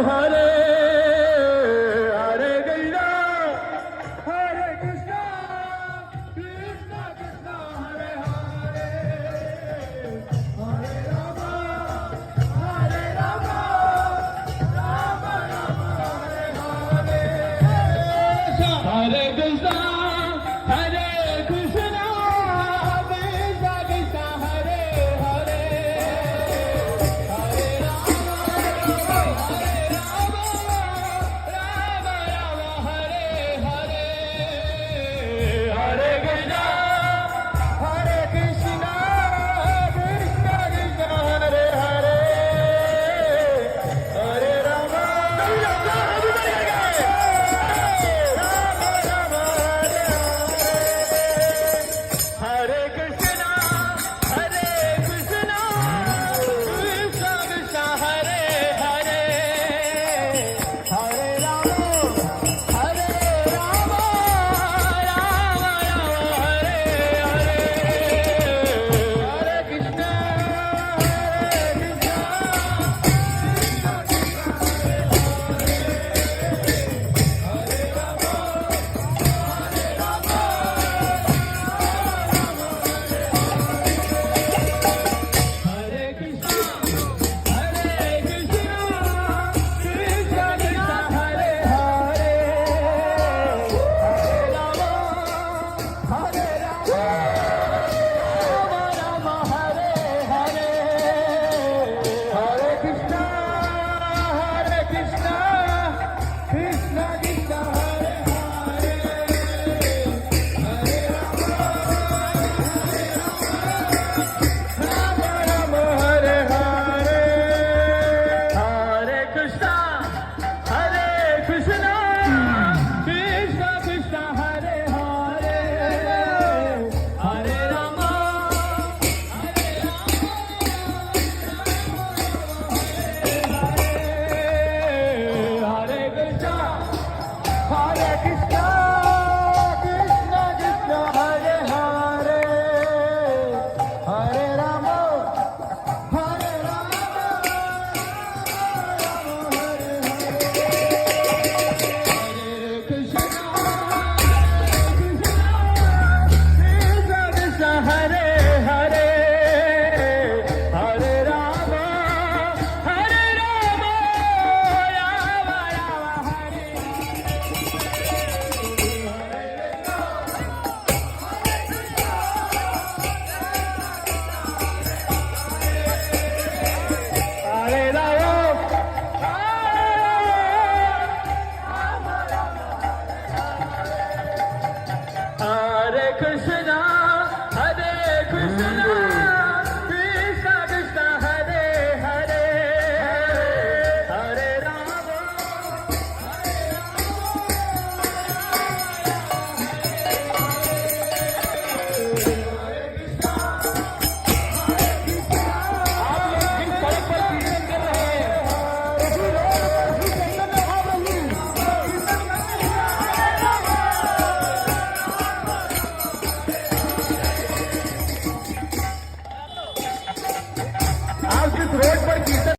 Hare Hare Krishna Hare Krishna Krishna Krishna Hare Hare Hare Rama Hare Rama Rama Rama Hare Hare Hare Krishna Hare Krishna Krishna Krishna Hare Hare Hare Rama Rama Rama Hare Hare Hare Krishna Hare Krishna Krishna Krishna Hare Hare Hare Rama Rama Rama Hare Krishna Hare Krishna Krishna Krishna Hare Hare Hare Rama Hare Rama Rama Rama Hare Hare Hare Krishna Hare Krishna Hare Krishna Hare Krishna Krishna Krishna Hare Hare Hare Rama Hare Rama Rama Rama Hare Hare Hare Krishna Hare Krishna Krishna Krishna Hare Hare Hare Rama Rama Hare Hare Hare Krishna Hare Krishna Krishna Krishna Hare Hare Hare Rama Hare Krishna Hare Krishna Krishna Krishna Hare Hare Hare Rama Hare Rama Hare Krishna Krishna Krishna Hare Hare Hare Rama Hare Rama Rama Rama Hare Hare Rama Hare Krishna